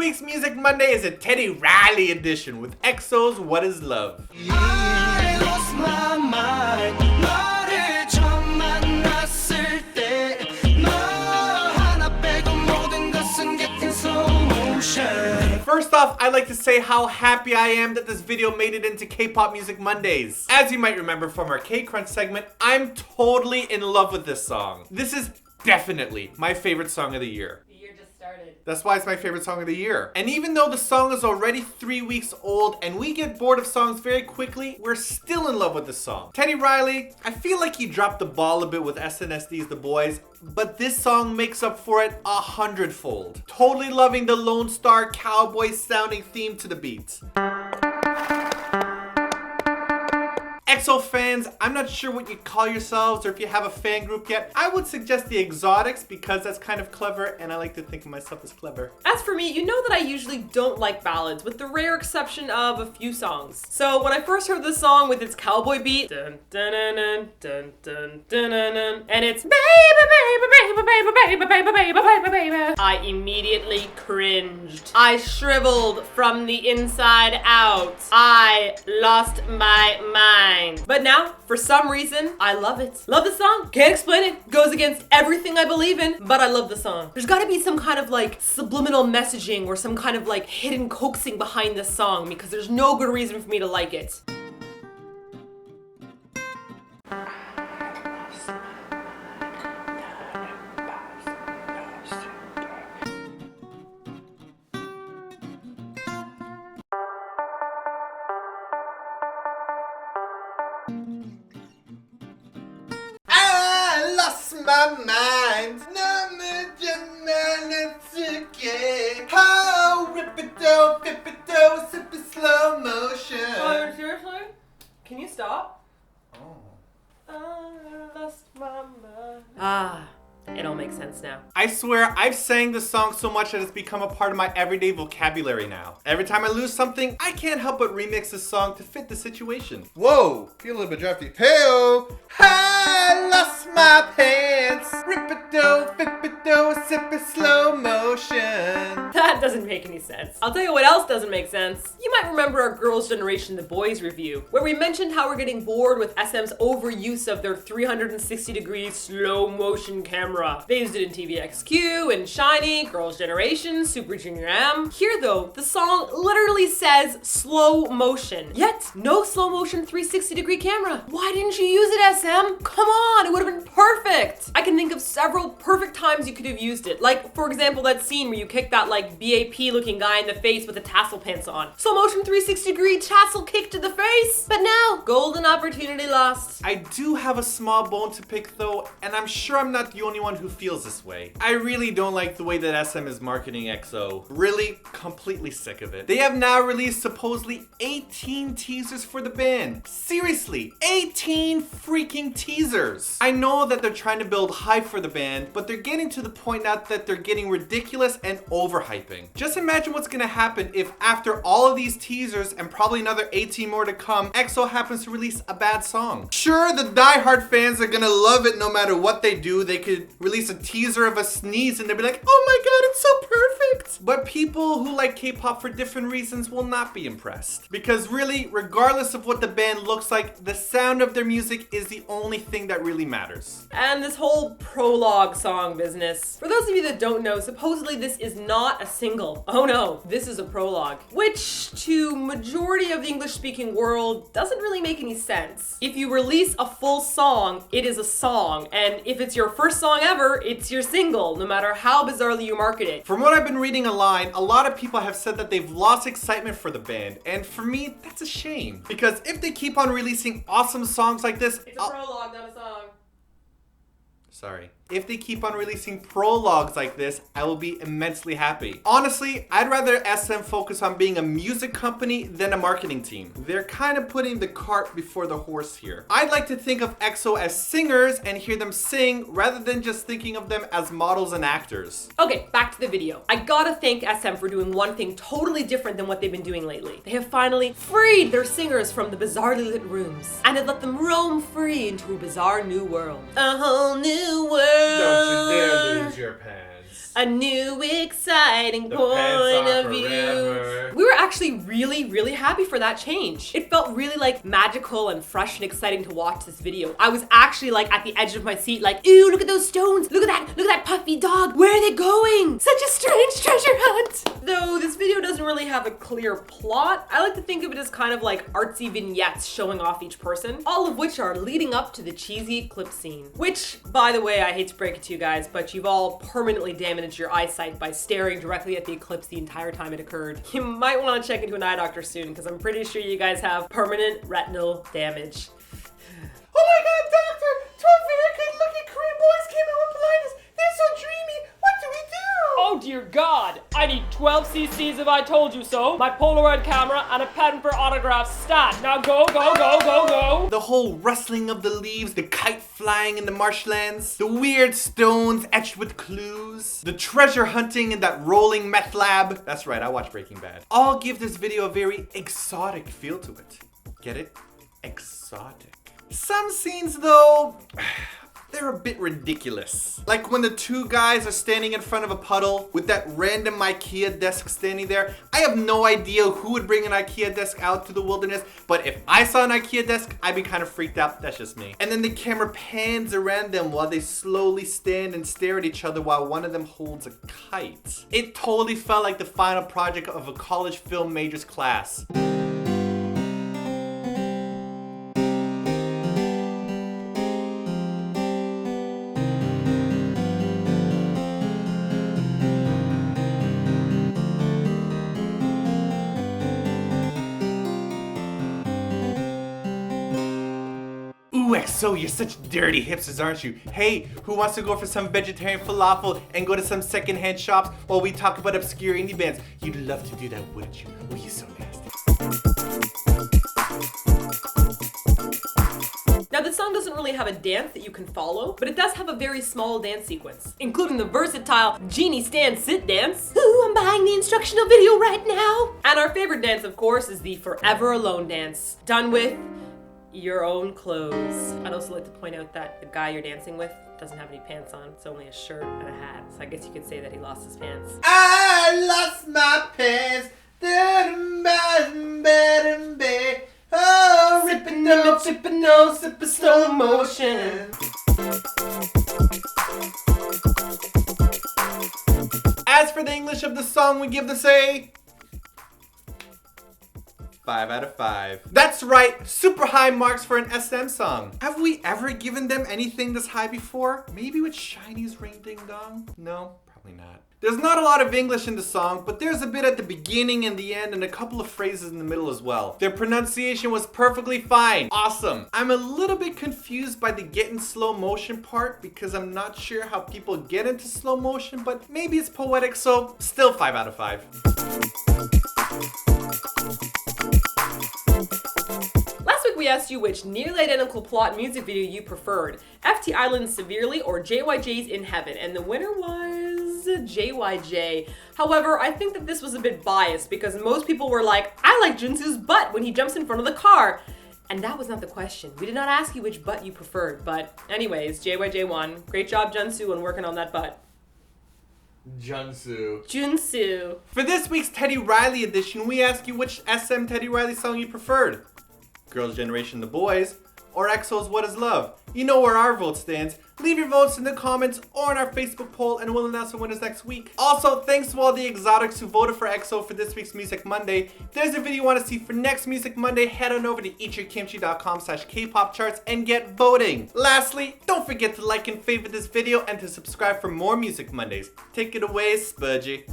week's Music Monday is a Teddy Riley edition with EXO's What Is Love. I lost my mind. 너를 처음 만났을 때 너 하나 빼고 모든 것은 getting slow motion. First off, I'd like to say how happy I am that this video made it into K-Pop Music Mondays. As you might remember from our K-Crunch segment, I'm totally in love with this song. This is definitely my favorite song of the year. That's why it's my favorite song of the year. And even though the song is already 3 weeks old and we get bored of songs very quickly, we're still in love with this song. Teddy Riley, I feel like he dropped the ball a bit with SNSD The Boys, but this song makes up for it 100-fold. Totally loving the Lone Star cowboy sounding theme to the beat. EXO fans, I'm not sure what you call yourselves or if you have a fan group yet. I would suggest the Exotics because that's kind of clever and I like to think of myself as clever. As for me, you know that I usually don't like ballads with the rare exception of a few songs. So when I first heard this song with its cowboy beat, dun, dun, dun, dun, dun, dun, dun, dun, dun, and it's baby, baby, baby, baby, baby, baby, baby, baby, baby, I immediately cringed. I shriveled from the inside out. I lost my mind. But now, for some reason, I love it. Love the song. Can't explain it. Goes against everything I believe in, but I love the song. There's gotta be some kind of like subliminal messaging or some kind of like hidden coaxing behind this song because there's no good reason for me to like it. My mind. How rip-a-do, super slow motion. Oh, seriously? Can you stop? Oh. I lost my mind. Ah. It all makes sense now. I swear, I've sang this song so much that it's become a part of my everyday vocabulary now. Every time I lose something, I can't help but remix this song to fit the situation. Whoa, feel a little bit drafty. Hey-oh, I lost my pants. Rip-a-do, fip-a-do, sip-a slow motion. That doesn't make any sense. I'll tell you what else doesn't make sense. You might remember our Girls' Generation The Boys review, where we mentioned how we're getting bored with SM's overuse of their 360-degree slow motion camera. They used it in TVXQ, in Shiny, Girls' Generation, Super Junior M. Here though, the song literally says slow motion, yet no slow motion 360-degree camera. Why didn't you use it, SM? Come on, it would have been perfect. I can think of several perfect times you could have used it. Like, for example, that scene where you kick that like BAP looking guy in the face with the tassel pants on. Slow motion 360-degree tassel kick to the face. But now, golden opportunity lost. I do have a small bone to pick though, and I'm sure I'm not the only one who feels this way. I really don't like the way that SM is marketing EXO. Really, completely sick of it. They have now released supposedly 18 teasers for the band. Seriously, 18 freaking teasers. I know that they're trying to build hype for the band, but they're getting to the point now that they're getting ridiculous and overhyping. Just imagine what's gonna happen if after all of these teasers and probably another 18 more to come, EXO happens to release a bad song. Sure, the diehard fans are gonna love it no matter what they do. They could release a teaser of a sneeze and they'll be like, oh my god, it's so perfect. But people who like K-pop for different reasons will not be impressed. Because really, regardless of what the band looks like, the sound of their music is the only thing that really matters. And this whole prologue song business. For those of you that don't know, supposedly this is not a single. Oh no, this is a prologue. Which, to majority of the English-speaking world, doesn't really make any sense. If you release a full song, it is a song. And if it's your first song ever, it's your single, no matter how bizarrely you market it. From what I've been reading online, a lot of people have said that they've lost excitement for the band, and for me, that's a shame. Because if they keep on releasing awesome songs like this, It's a prologue, not a song. Sorry. If they keep on releasing prologues like this, I will be immensely happy. Honestly, I'd rather SM focus on being a music company than a marketing team. They're kind of putting the cart before the horse here. I'd like to think of EXO as singers and hear them sing rather than just thinking of them as models and actors. Okay, back to the video. I gotta thank SM for doing one thing totally different than what they've been doing lately. They have finally freed their singers from the bizarrely lit rooms and have let them roam free into a bizarre new world. A whole new world. Don't you dare lose your pants. A new exciting The point pants are of view. forever. We were actually really happy for that change. It felt really like magical and fresh and exciting to watch this video. I was actually like at the edge of my seat like, ew, look at those stones. Look at that puffy dog. Where are they going? Such a strange treasure hunt. Though this video doesn't really have a clear plot, I like to think of it as kind of like artsy vignettes showing off each person, all of which are leading up to the cheesy clip scene. Which, by the way, I hate to break it to you guys, but you've all permanently damaged your eyesight by staring directly at the eclipse the entire time it occurred. You might want to check into an eye doctor soon, because I'm pretty sure you guys have permanent retinal damage. Oh my god, doctor! 12 I couldn't look at Korean boys came out with blindness. They're so dreamy. What do we do? Oh dear God! I need 12 cc's if I told you so, my Polaroid camera, and a pen for autographs stat. Now go, go, go, go, go! The whole rustling of the leaves, the kite flying in the marshlands, the weird stones etched with clues, the treasure hunting in that rolling meth lab. That's right, I watched Breaking Bad. All give this video a very exotic feel to it. Get it? Exotic. Some scenes though, they're a bit ridiculous. Like when the two guys are standing in front of a puddle with that random IKEA desk standing there. I have no idea who would bring an IKEA desk out to the wilderness, but if I saw an IKEA desk, I'd be kind of freaked out. That's just me. And then the camera pans around them while they slowly stand and stare at each other while one of them holds a kite. It totally felt like the final project of a college film majors class. Ooh, Exo, you're such dirty hipsters, aren't you? Hey, who wants to go for some vegetarian falafel and go to some secondhand shops while we talk about obscure indie bands? You'd love to do that, wouldn't you? Oh, you're so nasty. Now this song doesn't really have a dance that you can follow, but it does have a very small dance sequence, including the versatile Genie Stand Sit dance. Ooh, I'm buying the instructional video right now. And our favorite dance, of course, is the Forever Alone dance, done with your own clothes. I'd also like to point out that the guy you're dancing with doesn't have any pants on. It's only a shirt and a hat. So I guess you could say that he lost his pants. I lost my pants. Oh, ripping up, sipping no, sipping slow motion. As for the English of the song, we give this a 5 out of 5. That's right, super high marks for an SM song. Have we ever given them anything this high before? Maybe with Shiny's Ring Ding Dong? No, probably not. There's not a lot of English in the song, but there's a bit at the beginning and the end and a couple of phrases in the middle as well. Their pronunciation was perfectly fine. Awesome. I'm a little bit confused by the get in slow motion part because I'm not sure how people get into slow motion, but maybe it's poetic, so still 5 out of 5. Last week we asked you which nearly identical plot music video you preferred, FT Island's Severely or JYJ's In Heaven, and the winner was JYJ. However, I think that this was a bit biased because most people were like, I like Junsu's butt when he jumps in front of the car. And that was not the question. We did not ask you which butt you preferred, but anyways, JYJ won. Great job, Junsu, on working on that butt. Junsu. For this week's Teddy Riley edition, we ask you which SM Teddy Riley song you preferred. Girls' Generation The Boys, or EXO's What Is Love? You know where our vote stands. Leave your votes in the comments or on our Facebook poll and we'll announce the winners next week. Also, thanks to all the exotics who voted for EXO for this week's Music Monday. If there's a video you want to see for next Music Monday, head on over to Eatyourkimchi.com/Kpop charts and get voting. Lastly, don't forget to like and favorite this video and to subscribe for more Music Mondays. Take it away, Spudgy.